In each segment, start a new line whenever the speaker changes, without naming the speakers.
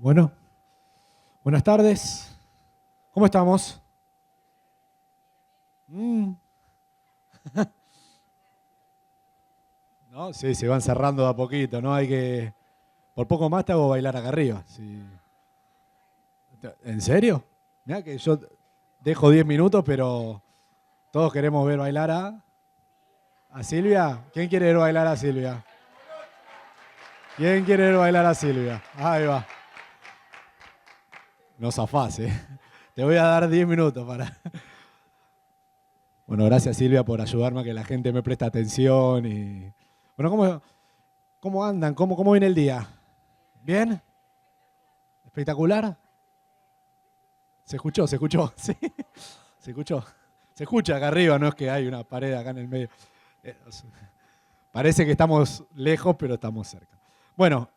Bueno, buenas tardes. ¿Cómo estamos? ¿No? Sí, se van cerrando de a poquito, ¿no? Hay que... Por poco más te hago bailar acá arriba. Sí. ¿En serio? Mirá que yo dejo 10 minutos, pero todos queremos ver bailar a Silvia. ¿Quién quiere ver bailar a Silvia? ¿Quién quiere ver bailar a Silvia? Ahí va. No zafás, ¿eh? Te voy a dar 10 minutos para... Bueno, gracias Silvia por ayudarme a que la gente me preste atención y... Bueno, ¿cómo andan? ¿Cómo viene el día? ¿Bien? ¿Espectacular? ¿Se escuchó? Sí. ¿Se escuchó? Se escucha acá arriba, no es que hay una pared acá en el medio. Parece que estamos lejos, pero estamos cerca. Bueno,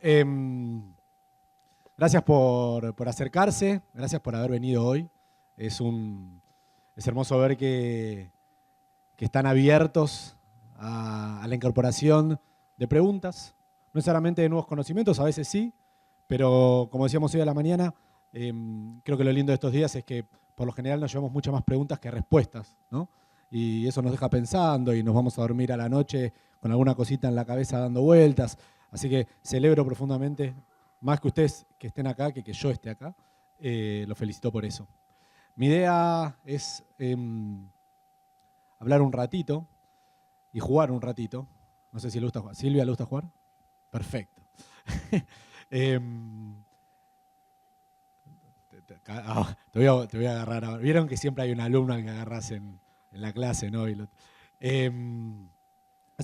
gracias por acercarse, gracias por haber venido hoy. Es hermoso ver que están abiertos a la incorporación de preguntas, no necesariamente de nuevos conocimientos, a veces sí, pero como decíamos hoy a la mañana, creo que lo lindo de estos días es que por lo general nos llevamos muchas más preguntas que respuestas, ¿no? Y eso nos deja pensando y nos vamos a dormir a la noche con alguna cosita en la cabeza dando vueltas. Así que celebro profundamente, más que ustedes que estén acá, que yo esté acá, los felicito por eso. Mi idea es hablar un ratito y jugar un ratito. No sé si le gusta jugar. ¿Silvia le gusta jugar? Perfecto. Te voy a agarrar ahora. Vieron que siempre hay un alumno al que agarras en la clase, ¿no? Así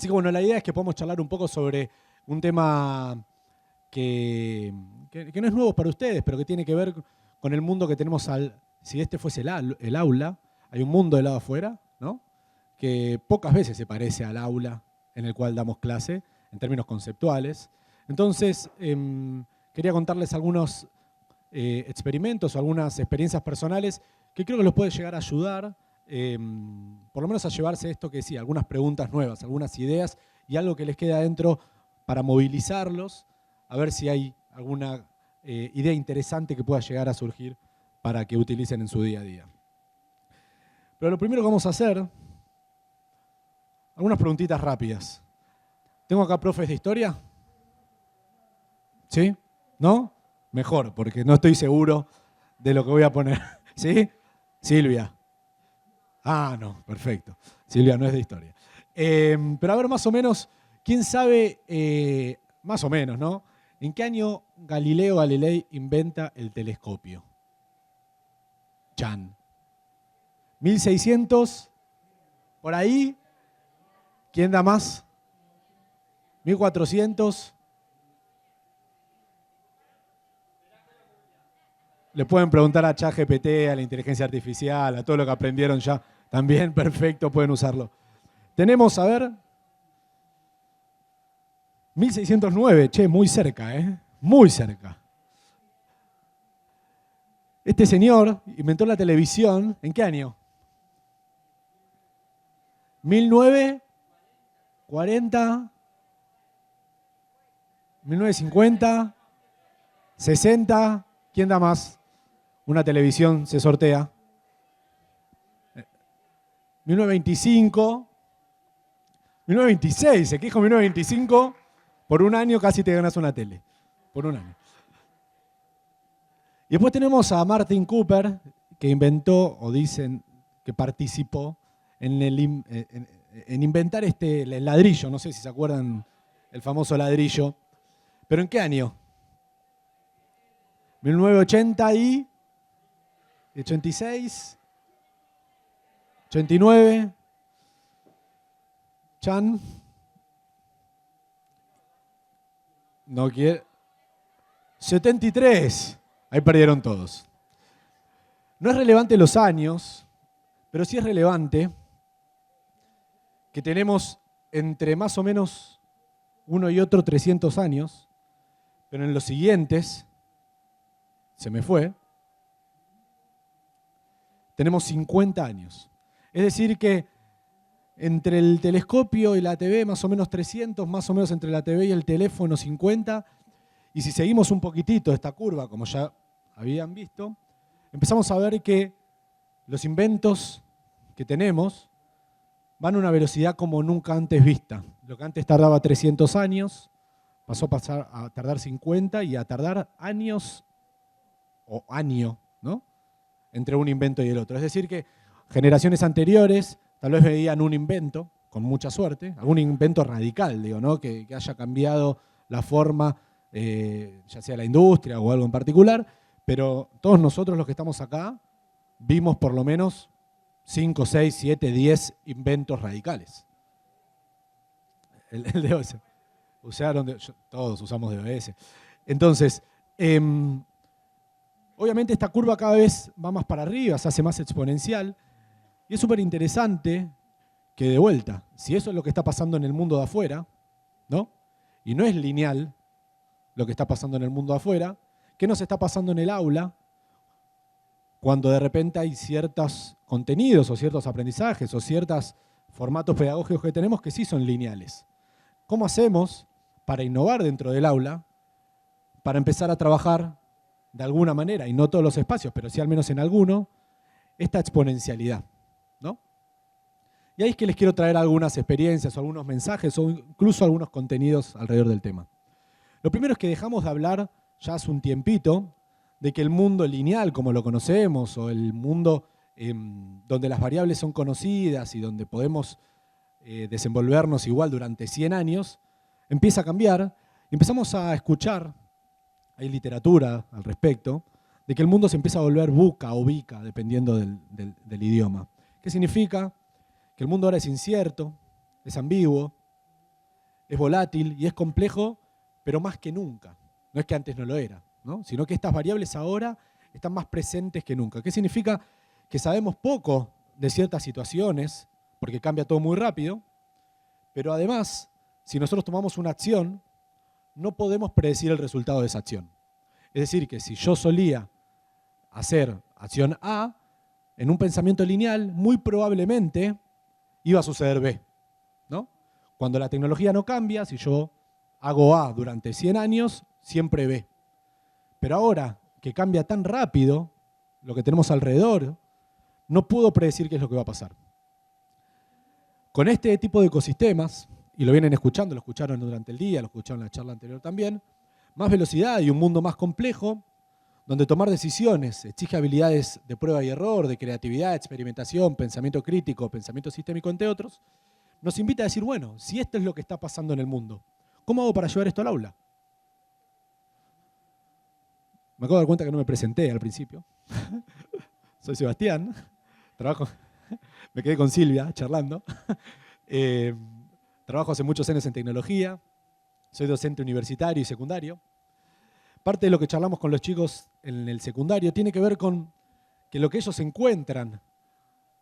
que bueno, la idea es que podamos charlar un poco sobre un tema que no es nuevo para ustedes, pero que tiene que ver con el mundo que tenemos si este fuese el aula, hay un mundo del lado afuera, ¿no? Que pocas veces se parece al aula en el cual damos clase, en términos conceptuales. Entonces, quería contarles algunos experimentos o algunas experiencias personales que creo que los puede llegar a ayudar, por lo menos a llevarse esto que sí, algunas preguntas nuevas, algunas ideas y algo que les queda adentro para movilizarlos, a ver si hay alguna idea interesante que pueda llegar a surgir para que utilicen en su día a día. Pero lo primero que vamos a hacer, algunas preguntitas rápidas. ¿Tengo acá profes de historia? ¿Sí? ¿No? Mejor, porque no estoy seguro de lo que voy a poner. ¿Sí? Silvia. Ah, no, perfecto. Silvia no es de historia. Pero a ver, más o menos, ¿quién sabe, más o menos, ¿no? ¿En qué año Galileo Galilei inventa el telescopio? Chan. 1600, por ahí. ¿Quién da más? 1400. Le pueden preguntar a ChatGPT, a la inteligencia artificial, a todo lo que aprendieron ya. También, perfecto, pueden usarlo. Tenemos, a ver, 1609, che, muy cerca, ¿eh? Muy cerca. Este señor inventó la televisión, ¿en qué año? 1940, 1950, 60, ¿quién da más? Una televisión se sortea. 1925, 1926, se quejó 1925, por un año casi te ganas una tele, por un año. Y después tenemos a Martin Cooper, que inventó, o dicen que participó en inventar el ladrillo, no sé si se acuerdan el famoso ladrillo, pero ¿en qué año? 1980 y 86, 89, Chan, no quiere, 73, ahí perdieron todos. No es relevante los años, pero sí es relevante que tenemos entre más o menos uno y otro 300 años, pero en los siguientes, se me fue, tenemos 50 años. Es decir que entre el telescopio y la TV más o menos 300, más o menos entre la TV y el teléfono 50, Y si seguimos un poquitito esta curva, como ya habían visto, empezamos a ver que los inventos que tenemos van a una velocidad como nunca antes vista. Lo que antes tardaba 300 años, pasó a tardar 50 y a tardar años o año, ¿no? Entre un invento y el otro. Es decir que generaciones anteriores tal vez veían un invento, con mucha suerte, algún invento radical, digo, ¿no? Que haya cambiado la forma, ya sea la industria o algo en particular, pero todos nosotros los que estamos acá vimos por lo menos 5, 6, 7, 10 inventos radicales. El DOS. Todos usamos DOS. Entonces, obviamente esta curva cada vez va más para arriba, se hace más exponencial, y es súper interesante que de vuelta, si eso es lo que está pasando en el mundo de afuera, ¿no? Y no es lineal lo que está pasando en el mundo de afuera, ¿qué nos está pasando en el aula cuando de repente hay ciertos contenidos o ciertos aprendizajes o ciertos formatos pedagógicos que tenemos que sí son lineales? ¿Cómo hacemos para innovar dentro del aula, para empezar a trabajar de alguna manera, y no todos los espacios, pero sí al menos en alguno, esta exponencialidad, ¿no? Y ahí es que les quiero traer algunas experiencias o algunos mensajes o incluso algunos contenidos alrededor del tema. Lo primero es que dejamos de hablar ya hace un tiempito de que el mundo lineal, como lo conocemos, o el mundo donde las variables son conocidas y donde podemos desenvolvernos igual durante 100 años, empieza a cambiar y empezamos a escuchar, hay literatura al respecto, de que el mundo se empieza a volver buca o bica, dependiendo del idioma. ¿Qué significa? Que el mundo ahora es incierto, es ambiguo, es volátil y es complejo, pero más que nunca. No es que antes no lo era, ¿no? Sino que estas variables ahora están más presentes que nunca. ¿Qué significa? Que sabemos poco de ciertas situaciones, porque cambia todo muy rápido, pero además, si nosotros tomamos una acción, no podemos predecir el resultado de esa acción. Es decir, que si yo solía hacer acción A, en un pensamiento lineal, muy probablemente iba a suceder B, ¿no? Cuando la tecnología no cambia, si yo hago A durante 100 años, siempre B. Pero ahora que cambia tan rápido lo que tenemos alrededor, no puedo predecir qué es lo que va a pasar. Con este tipo de ecosistemas, y lo vienen escuchando, lo escucharon durante el día, lo escucharon en la charla anterior también, más velocidad y un mundo más complejo, donde tomar decisiones exige habilidades de prueba y error, de creatividad, experimentación, pensamiento crítico, pensamiento sistémico, entre otros, nos invita a decir, bueno, si esto es lo que está pasando en el mundo, ¿cómo hago para llevar esto al aula? Me acabo de dar cuenta que no me presenté al principio. Soy Sebastián, me quedé con Silvia charlando. Trabajo hace muchos años en tecnología, soy docente universitario y secundario. Parte de lo que charlamos con los chicos en el secundario tiene que ver con que lo que ellos encuentran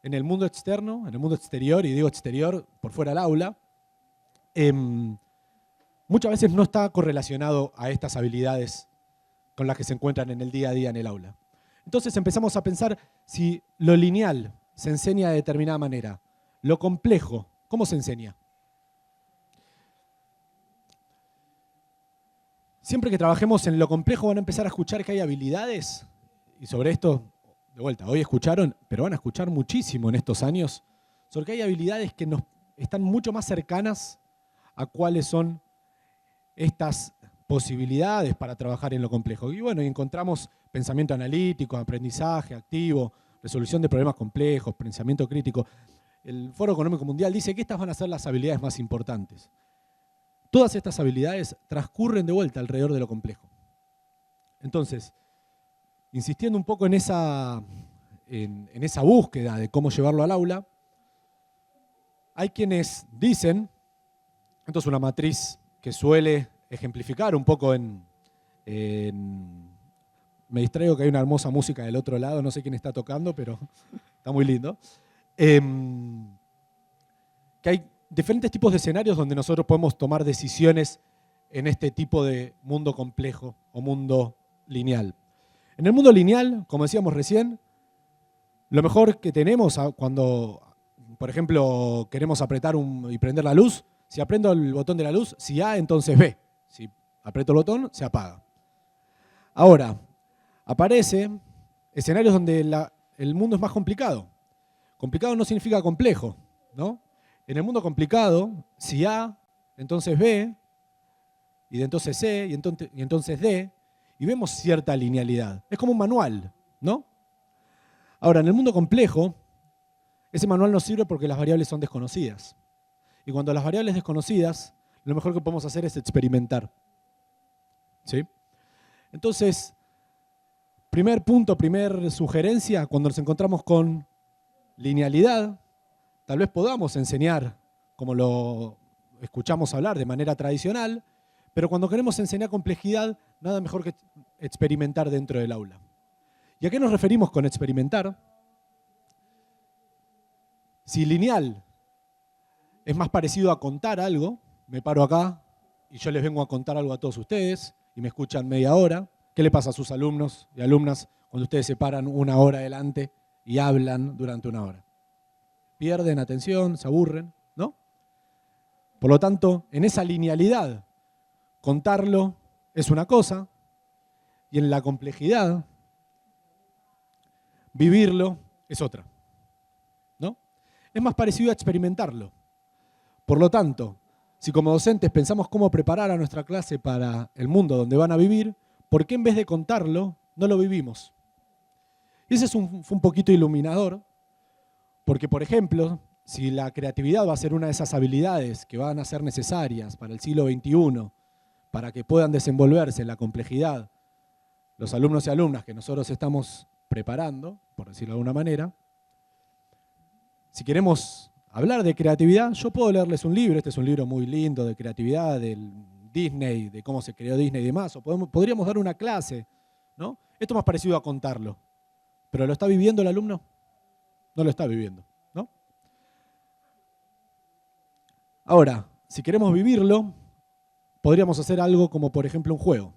en el mundo externo, en el mundo exterior, y digo exterior por fuera del aula, muchas veces no está correlacionado a estas habilidades con las que se encuentran en el día a día en el aula. Entonces empezamos a pensar si lo lineal se enseña de determinada manera, lo complejo, ¿cómo se enseña? Siempre que trabajemos en lo complejo van a empezar a escuchar que hay habilidades, y sobre esto, de vuelta, hoy escucharon, pero van a escuchar muchísimo en estos años, sobre que hay habilidades que nos están mucho más cercanas a cuáles son estas posibilidades para trabajar en lo complejo. Y bueno, encontramos pensamiento analítico, aprendizaje activo, resolución de problemas complejos, pensamiento crítico. El Foro Económico Mundial dice que estas van a ser las habilidades más importantes. Todas estas habilidades transcurren de vuelta alrededor de lo complejo. Entonces, insistiendo un poco en esa búsqueda de cómo llevarlo al aula, hay quienes dicen, esto es una matriz que suele ejemplificar un poco me distraigo que hay una hermosa música del otro lado, no sé quién está tocando, pero está muy lindo. Que hay diferentes tipos de escenarios donde nosotros podemos tomar decisiones en este tipo de mundo complejo o mundo lineal. En el mundo lineal, como decíamos recién, lo mejor que tenemos cuando, por ejemplo, queremos apretar y prender la luz, si aprieto el botón de la luz, si A, entonces B. Si aprieto el botón, se apaga. Ahora, aparece escenarios donde el mundo es más complicado. Complicado no significa complejo, ¿no? En el mundo complicado, si A, entonces B, y de entonces C, y entonces D, y vemos cierta linealidad. Es como un manual, ¿no? Ahora, en el mundo complejo, ese manual nos sirve porque las variables son desconocidas. Y cuando las variables desconocidas, lo mejor que podemos hacer es experimentar. ¿Sí? Entonces, primer punto, primer sugerencia, cuando nos encontramos con linealidad, tal vez podamos enseñar, como lo escuchamos hablar de manera tradicional, pero cuando queremos enseñar complejidad, nada mejor que experimentar dentro del aula. ¿Y a qué nos referimos con experimentar? Si lineal es más parecido a contar algo, me paro acá y yo les vengo a contar algo a todos ustedes y me escuchan media hora. ¿Qué le pasa a sus alumnos y alumnas cuando ustedes se paran una hora adelante y hablan durante una hora? Pierden atención, se aburren, ¿no? Por lo tanto, en esa linealidad, contarlo es una cosa y en la complejidad, vivirlo es otra, ¿no? Es más parecido a experimentarlo. Por lo tanto, si como docentes pensamos cómo preparar a nuestra clase para el mundo donde van a vivir, ¿por qué en vez de contarlo, no lo vivimos? Y ese fue un poquito iluminador, porque, por ejemplo, si la creatividad va a ser una de esas habilidades que van a ser necesarias para el siglo XXI, para que puedan desenvolverse en la complejidad los alumnos y alumnas que nosotros estamos preparando, por decirlo de alguna manera, si queremos hablar de creatividad, yo puedo leerles un libro, este es un libro muy lindo de creatividad, del Disney, de cómo se creó Disney y demás, o podríamos dar una clase, ¿no? Esto es más parecido a contarlo, pero ¿lo está viviendo el alumno? No lo está viviendo, ¿no? Ahora, si queremos vivirlo, podríamos hacer algo como, por ejemplo, un juego.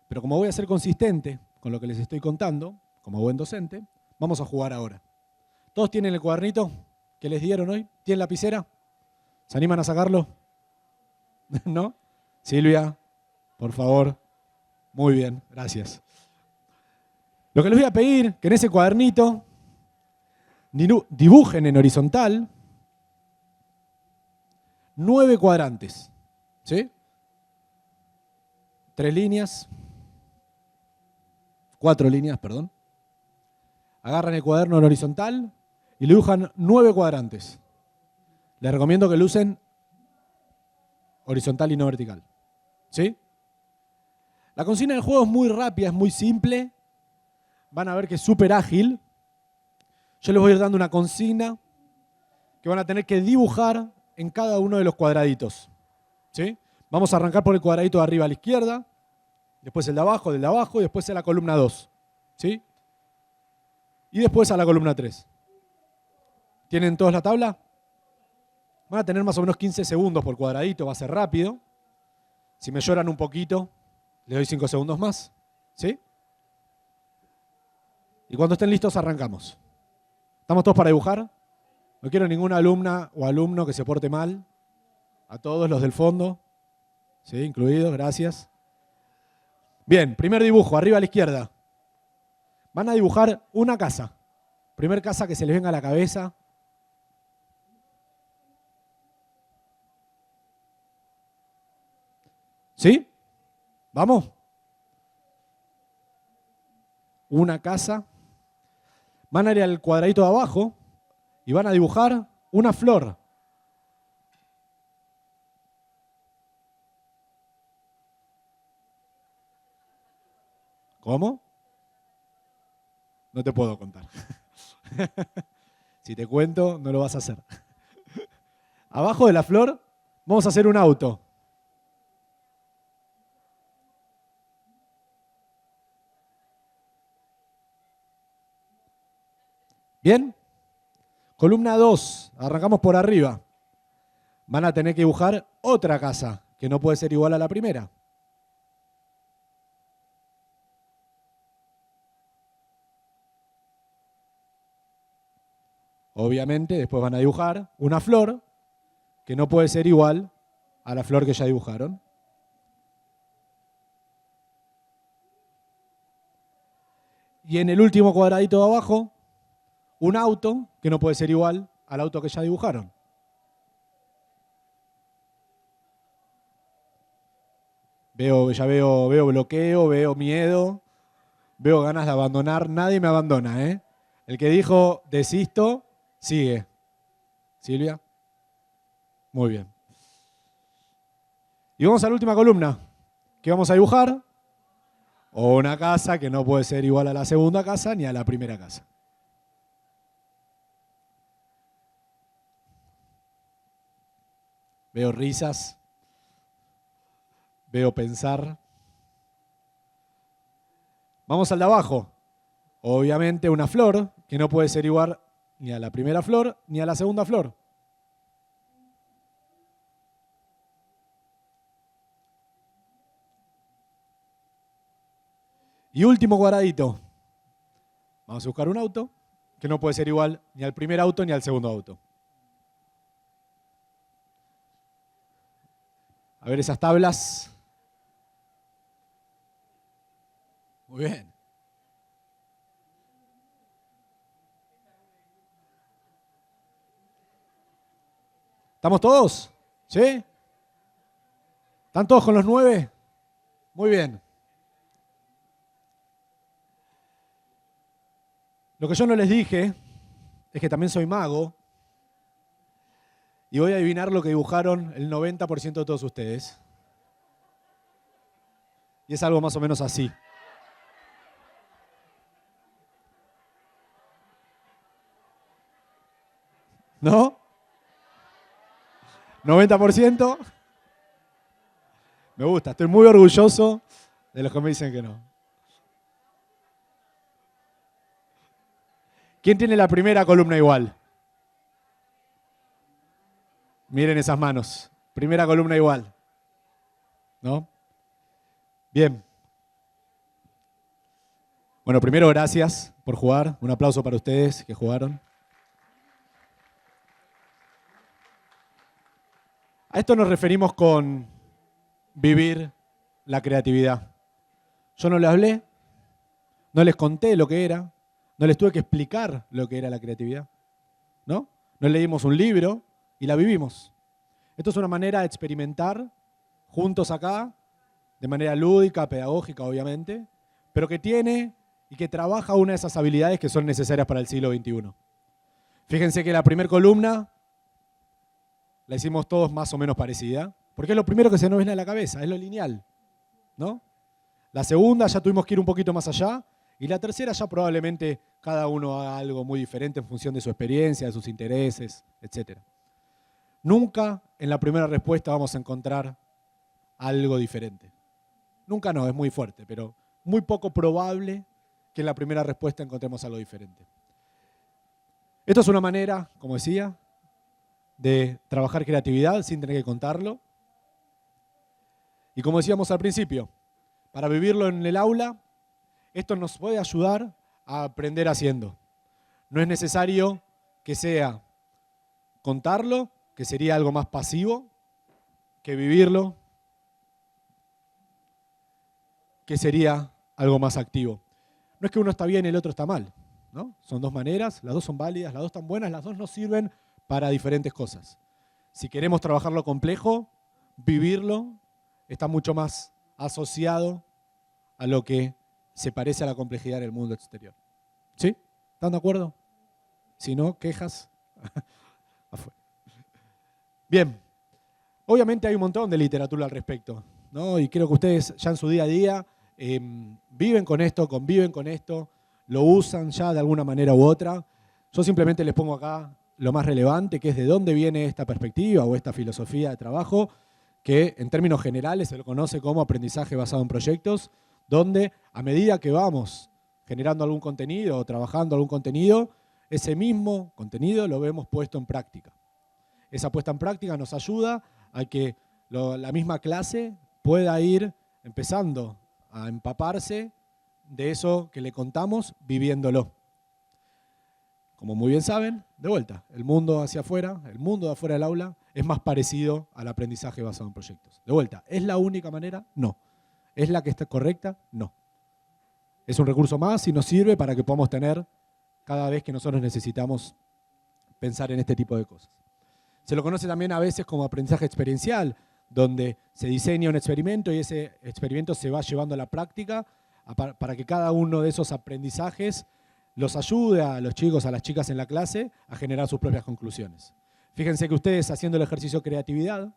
Pero como voy a ser consistente con lo que les estoy contando, como buen docente, vamos a jugar ahora. ¿Todos tienen el cuadernito que les dieron hoy? ¿Tienen lapicera? ¿Se animan a sacarlo? ¿No? Silvia, por favor. Muy bien, gracias. Lo que les voy a pedir, que en ese cuadernito dibujen en horizontal 9 cuadrantes. ¿Sí? 3 líneas. 4 líneas, perdón. Agarran el cuaderno en horizontal y le dibujan 9 cuadrantes. Les recomiendo que lo usen horizontal y no vertical. ¿Sí? La consigna del juego es muy rápida, es muy simple. Van a ver que es súper ágil. Yo les voy a ir dando una consigna que van a tener que dibujar en cada uno de los cuadraditos. ¿Sí? Vamos a arrancar por el cuadradito de arriba a la izquierda, después el de abajo, del de abajo, y después a la columna 2. ¿Sí? Y después a la columna 3. ¿Tienen todos la tabla? Van a tener más o menos 15 segundos por cuadradito, va a ser rápido. Si me lloran un poquito, les doy 5 segundos más. ¿Sí? Y cuando estén listos, arrancamos. ¿Estamos todos para dibujar? No quiero ninguna alumna o alumno que se porte mal. A todos los del fondo. ¿Sí? Incluidos, gracias. Bien, primer dibujo, arriba a la izquierda. Van a dibujar una casa. Primer casa que se les venga a la cabeza. ¿Sí? ¿Vamos? Una casa. Van a ir al cuadradito de abajo y van a dibujar una flor. ¿Cómo? No te puedo contar. Si te cuento, no lo vas a hacer. Abajo de la flor vamos a hacer un auto. ¿Bien? Columna 2, arrancamos por arriba. Van a tener que dibujar otra casa, que no puede ser igual a la primera. Obviamente, después van a dibujar una flor, que no puede ser igual a la flor que ya dibujaron. Y en el último cuadradito de abajo, un auto que no puede ser igual al auto que ya dibujaron. Ya veo bloqueo, veo miedo, veo ganas de abandonar. Nadie me abandona, ¿eh? El que dijo desisto, sigue. Silvia. Muy bien. Y vamos a la última columna. ¿Qué vamos a dibujar? O una casa que no puede ser igual a la segunda casa ni a la primera casa. Veo risas. Veo pensar. Vamos al de abajo. Obviamente una flor que no puede ser igual ni a la primera flor ni a la segunda flor. Y último cuadradito. Vamos a buscar un auto que no puede ser igual ni al primer auto ni al segundo auto. A ver esas tablas. Muy bien. ¿Estamos todos? ¿Sí? ¿Están todos con los 9? Muy bien. Lo que yo no les dije es que también soy mago y voy a adivinar lo que dibujaron el 90% de todos ustedes. Y es algo más o menos así. ¿No? 90%. Me gusta, estoy muy orgulloso de los que me dicen que no. ¿Quién tiene la primera columna igual? Miren esas manos. Primera columna igual. ¿No? Bien. Bueno, primero gracias por jugar. Un aplauso para ustedes que jugaron. A esto nos referimos con vivir la creatividad. Yo no les hablé, no les conté lo que era, no les tuve que explicar lo que era la creatividad, ¿no? Nos leímos un libro y la vivimos. Esto es una manera de experimentar juntos acá, de manera lúdica, pedagógica, obviamente, pero que tiene y que trabaja una de esas habilidades que son necesarias para el siglo XXI. Fíjense que la primera columna la hicimos todos más o menos parecida, porque es lo primero que se nos viene a la cabeza, es lo lineal, ¿no? La segunda ya tuvimos que ir un poquito más allá, y la tercera ya probablemente cada uno haga algo muy diferente en función de su experiencia, de sus intereses, etc. Nunca en la primera respuesta vamos a encontrar algo diferente. Nunca no, es muy fuerte, pero muy poco probable que en la primera respuesta encontremos algo diferente. Esto es una manera, como decía, de trabajar creatividad sin tener que contarlo. Y como decíamos al principio, para vivirlo en el aula, esto nos puede ayudar a aprender haciendo. No es necesario que sea contarlo, que sería algo más pasivo, que vivirlo, que sería algo más activo. No es que uno está bien y el otro está mal, ¿no? Son dos maneras, las dos son válidas, las dos están buenas, las dos nos sirven para diferentes cosas. Si queremos trabajarlo complejo, vivirlo está mucho más asociado a lo que se parece a la complejidad en el mundo exterior. ¿Sí? ¿Están de acuerdo? Si no, quejas. Bien. Obviamente hay un montón de literatura al respecto, ¿no? Y creo que ustedes ya en su día a día viven con esto, conviven con esto, lo usan ya de alguna manera u otra. Yo simplemente les pongo acá lo más relevante, que es de dónde viene esta perspectiva o esta filosofía de trabajo, que en términos generales se lo conoce como aprendizaje basado en proyectos, donde a medida que vamos generando algún contenido o trabajando algún contenido, ese mismo contenido lo vemos puesto en práctica. Esa puesta en práctica nos ayuda a que la misma clase pueda ir empezando a empaparse de eso que le contamos viviéndolo. Como muy bien saben, de vuelta, el mundo hacia afuera, el mundo de afuera del aula, es más parecido al aprendizaje basado en proyectos. De vuelta, ¿es la única manera? No. ¿Es la que está correcta? No. Es un recurso más y nos sirve para que podamos tener cada vez que nosotros necesitamos pensar en este tipo de cosas. Se lo conoce también a veces como aprendizaje experiencial, donde se diseña un experimento y ese experimento se va llevando a la práctica para que cada uno de esos aprendizajes los ayude a los chicos, a las chicas en la clase a generar sus propias conclusiones. Fíjense que ustedes haciendo el ejercicio de creatividad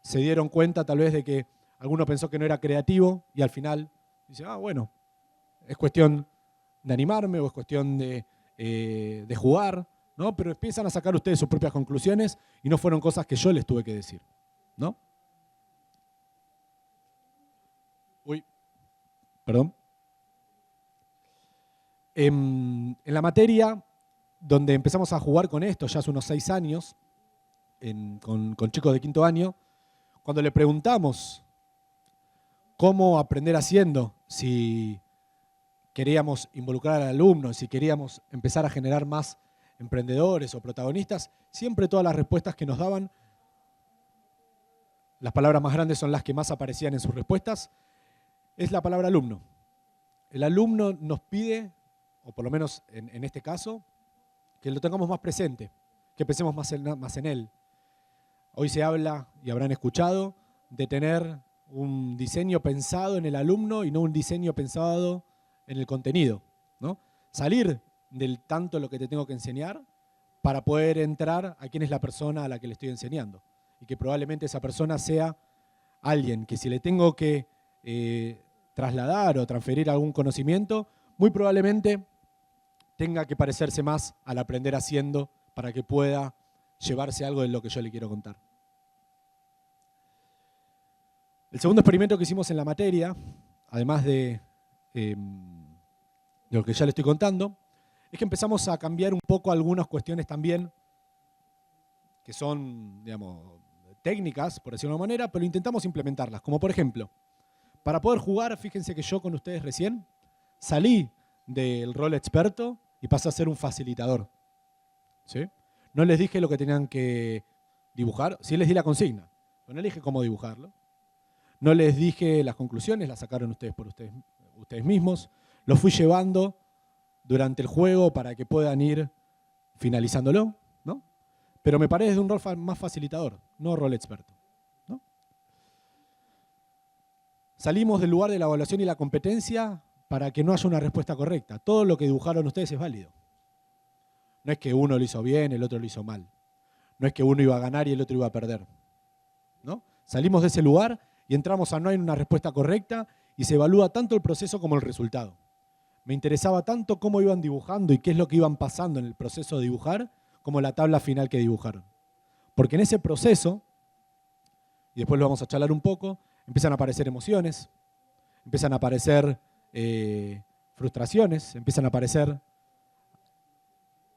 se dieron cuenta tal vez de que alguno pensó que no era creativo y al final dice, bueno, es cuestión de animarme o es cuestión de jugar, ¿no? Pero empiezan a sacar ustedes sus propias conclusiones y no fueron cosas que yo les tuve que decir, ¿no? Uy, perdón. En la materia donde empezamos a jugar con esto, ya hace unos 6 años, con chicos de 5º año, cuando le preguntamos cómo aprender haciendo, si queríamos involucrar al alumno, si queríamos empezar a generar más emprendedores o protagonistas, siempre todas las respuestas que nos daban, las palabras más grandes son las que más aparecían en sus respuestas, es la palabra alumno. El alumno nos pide, o por lo menos en este caso, que lo tengamos más presente, que pensemos más en él. Hoy se habla, y habrán escuchado, de tener un diseño pensado en el alumno y no un diseño pensado en el contenido, ¿no? Salir del tanto lo que te tengo que enseñar para poder entrar a quién es la persona a la que le estoy enseñando. Y que probablemente esa persona sea alguien que si le tengo que trasladar o transferir algún conocimiento, muy probablemente tenga que parecerse más al aprender haciendo para que pueda llevarse algo de lo que yo le quiero contar. El segundo experimento que hicimos en la materia, además de lo que ya le estoy contando, es que empezamos a cambiar un poco algunas cuestiones también que son, digamos, técnicas, por decirlo de una manera, pero intentamos implementarlas. Como por ejemplo, para poder jugar, fíjense que yo con ustedes recién salí del rol experto y pasé a ser un facilitador. ¿Sí? No les dije lo que tenían que dibujar, sí les di la consigna, pero no les dije cómo dibujarlo. No les dije las conclusiones, las sacaron ustedes por ustedes mismos. Los fui llevando durante el juego para que puedan ir finalizándolo, ¿no? Pero me paré desde un rol más facilitador, no rol experto, ¿no? Salimos del lugar de la evaluación y la competencia para que no haya una respuesta correcta. Todo lo que dibujaron ustedes es válido. No es que uno lo hizo bien, el otro lo hizo mal. No es que uno iba a ganar y el otro iba a perder, ¿no? Salimos de ese lugar y entramos a no hay una respuesta correcta y se evalúa tanto el proceso como el resultado. Me interesaba tanto cómo iban dibujando y qué es lo que iban pasando en el proceso de dibujar, como la tabla final que dibujaron. Porque en ese proceso, y después lo vamos a charlar un poco, empiezan a aparecer emociones, empiezan a aparecer frustraciones, empiezan a aparecer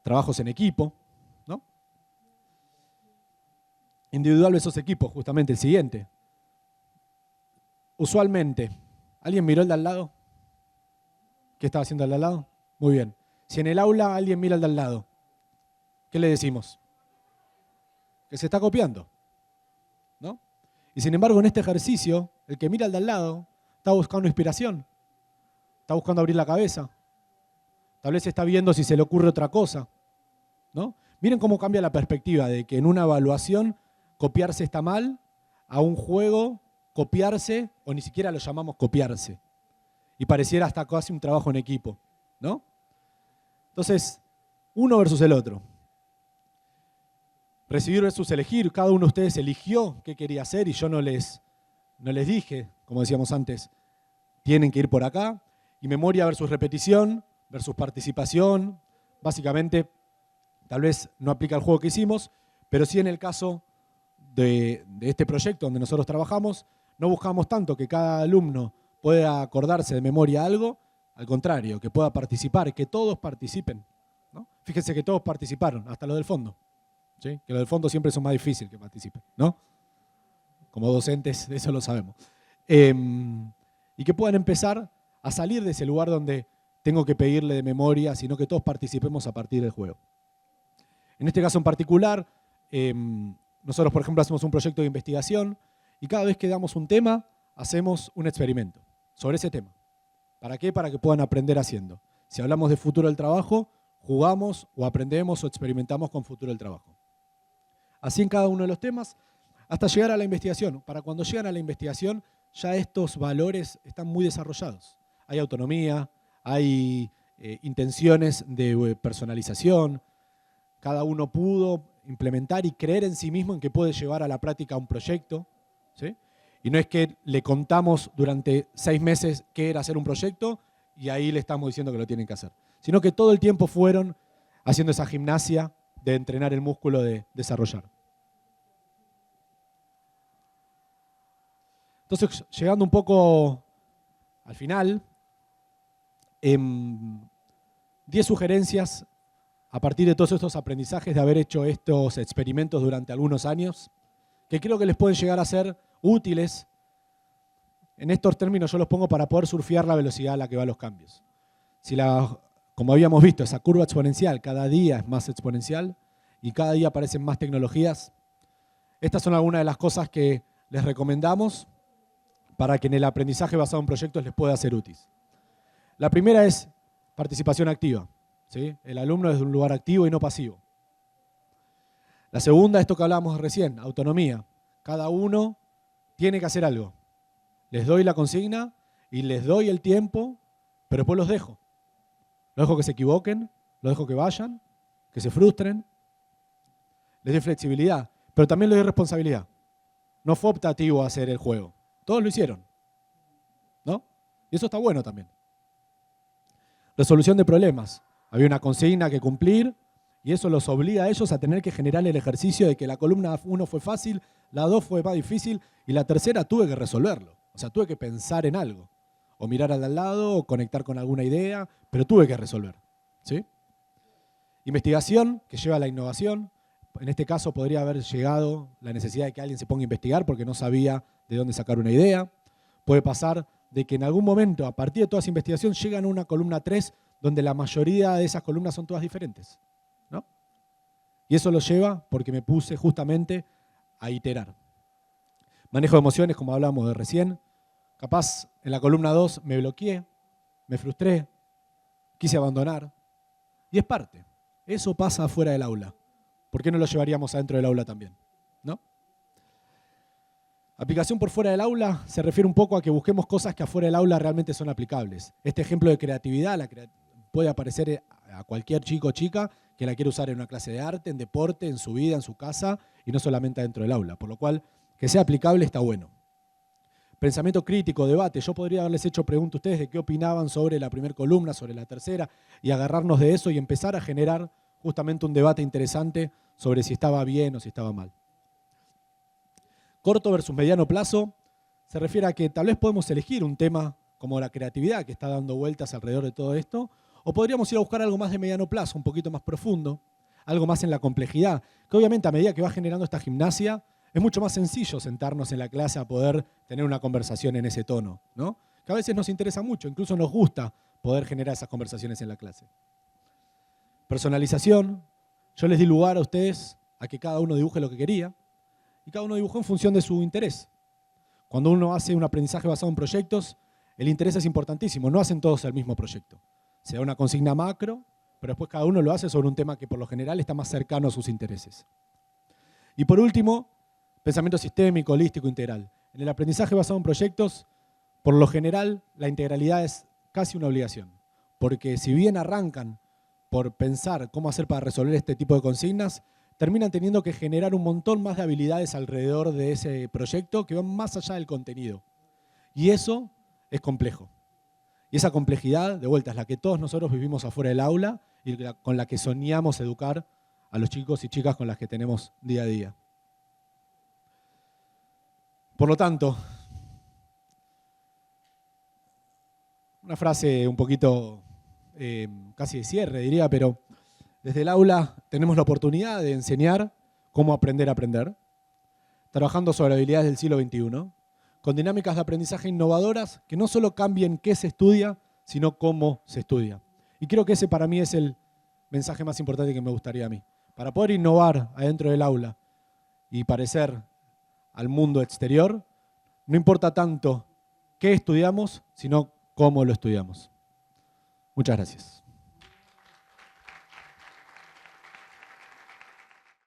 trabajos en equipo, ¿no? Individual versus equipo, justamente el siguiente. Usualmente, ¿alguien miró el de al lado? ¿Qué estaba haciendo el de al lado? Muy bien. Si en el aula alguien mira al de al lado, ¿qué le decimos? Que se está copiando, ¿no? Y sin embargo, en este ejercicio, el que mira al de al lado está buscando inspiración, está buscando abrir la cabeza, tal vez está viendo si se le ocurre otra cosa, ¿no? Miren cómo cambia la perspectiva de que en una evaluación copiarse está mal, a un juego copiarse, o ni siquiera lo llamamos copiarse. Y pareciera hasta casi un trabajo en equipo, ¿no? Entonces, uno versus el otro. Recibir versus elegir. Cada uno de ustedes eligió qué quería hacer y yo no les dije, como decíamos antes, tienen que ir por acá. Y memoria versus repetición, versus participación. Básicamente, tal vez no aplica al juego que hicimos, pero sí en el caso de este proyecto donde nosotros trabajamos, no buscamos tanto que cada alumno pueda acordarse de memoria algo, al contrario, que pueda participar, que todos participen, ¿no? Fíjense que todos participaron, hasta los del fondo, ¿sí? Que los del fondo siempre son más difíciles que participen, ¿no? Como docentes, de eso lo sabemos. Y que puedan empezar a salir de ese lugar donde tengo que pedirle de memoria, sino que todos participemos a partir del juego. En este caso en particular, nosotros, por ejemplo, hacemos un proyecto de investigación y cada vez que damos un tema, hacemos un experimento sobre ese tema. ¿Para qué? Para que puedan aprender haciendo. Si hablamos de futuro del trabajo, jugamos o aprendemos o experimentamos con futuro del trabajo. Así en cada uno de los temas, hasta llegar a la investigación. Para cuando llegan a la investigación, ya estos valores están muy desarrollados. Hay autonomía, hay intenciones de personalización. Cada uno pudo implementar y creer en sí mismo en que puede llevar a la práctica un proyecto, ¿sí? Y no es que le contamos durante 6 meses qué era hacer un proyecto y ahí le estamos diciendo que lo tienen que hacer. Sino que todo el tiempo fueron haciendo esa gimnasia de entrenar el músculo de desarrollar. Entonces, llegando un poco al final, 10 sugerencias a partir de todos estos aprendizajes de haber hecho estos experimentos durante algunos años, que creo que les pueden llegar a ser útiles. En estos términos yo los pongo para poder surfear la velocidad a la que van los cambios. Si como habíamos visto, esa curva exponencial cada día es más exponencial y cada día aparecen más tecnologías, estas son algunas de las cosas que les recomendamos para que en el aprendizaje basado en proyectos les pueda ser útil. La primera es participación activa, ¿sí? El alumno es de un lugar activo y no pasivo. La segunda, esto que hablábamos recién, autonomía. Cada uno tiene que hacer algo. Les doy la consigna y les doy el tiempo, pero después los dejo. Los dejo que se equivoquen, los dejo que vayan, que se frustren. Les doy flexibilidad, pero también les doy responsabilidad. No fue optativo hacer el juego. Todos lo hicieron, ¿no? Y eso está bueno también. Resolución de problemas. Había una consigna que cumplir y eso los obliga a ellos a tener que generar el ejercicio de que la columna 1 fue fácil, la 2 fue más difícil y la tercera tuve que resolverlo. O sea, tuve que pensar en algo. O mirar al lado, o conectar con alguna idea, pero tuve que resolver, ¿sí? Investigación, que lleva a la innovación. En este caso podría haber llegado la necesidad de que alguien se ponga a investigar porque no sabía de dónde sacar una idea. Puede pasar de que en algún momento, a partir de toda esa investigación, llegan a una columna 3 donde la mayoría de esas columnas son todas diferentes, ¿no? Y eso lo lleva porque me puse justamente a iterar. Manejo de emociones, como hablábamos de recién. Capaz en la columna 2 me bloqueé, me frustré, quise abandonar. Y es parte. Eso pasa afuera del aula. ¿Por qué no lo llevaríamos adentro del aula también? ¿No? Aplicación por fuera del aula se refiere un poco a que busquemos cosas que afuera del aula realmente son aplicables. Este ejemplo de creatividad puede aparecer a cualquier chico o chica que la quiera usar en una clase de arte, en deporte, en su vida, en su casa y no solamente adentro del aula. Por lo cual, que sea aplicable está bueno. Pensamiento crítico, debate. Yo podría haberles hecho preguntas a ustedes de qué opinaban sobre la primera columna, sobre la tercera, y agarrarnos de eso y empezar a generar justamente un debate interesante sobre si estaba bien o si estaba mal. Corto versus mediano plazo se refiere a que tal vez podemos elegir un tema como la creatividad que está dando vueltas alrededor de todo esto, o podríamos ir a buscar algo más de mediano plazo, un poquito más profundo, algo más en la complejidad, que obviamente a medida que va generando esta gimnasia, es mucho más sencillo sentarnos en la clase a poder tener una conversación en ese tono, ¿no? Que a veces nos interesa mucho, incluso nos gusta poder generar esas conversaciones en la clase. Personalización. Yo les di lugar a ustedes a que cada uno dibuje lo que quería y cada uno dibujó en función de su interés. Cuando uno hace un aprendizaje basado en proyectos, el interés es importantísimo. No hacen todos el mismo proyecto. Se da una consigna macro, pero después cada uno lo hace sobre un tema que por lo general está más cercano a sus intereses. Y por último, pensamiento sistémico, holístico, integral. En el aprendizaje basado en proyectos, por lo general, la integralidad es casi una obligación. Porque si bien arrancan por pensar cómo hacer para resolver este tipo de consignas, terminan teniendo que generar un montón más de habilidades alrededor de ese proyecto que van más allá del contenido. Y eso es complejo. Y esa complejidad, de vuelta, es la que todos nosotros vivimos afuera del aula y con la que soñamos educar a los chicos y chicas con las que tenemos día a día. Por lo tanto, una frase un poquito casi de cierre, diría, pero desde el aula tenemos la oportunidad de enseñar cómo aprender a aprender, trabajando sobre habilidades del siglo XXI, con dinámicas de aprendizaje innovadoras que no solo cambien qué se estudia, sino cómo se estudia. Y creo que ese para mí es el mensaje más importante que me gustaría a mí. Para poder innovar adentro del aula y parecer al mundo exterior, no importa tanto qué estudiamos, sino cómo lo estudiamos. Muchas gracias.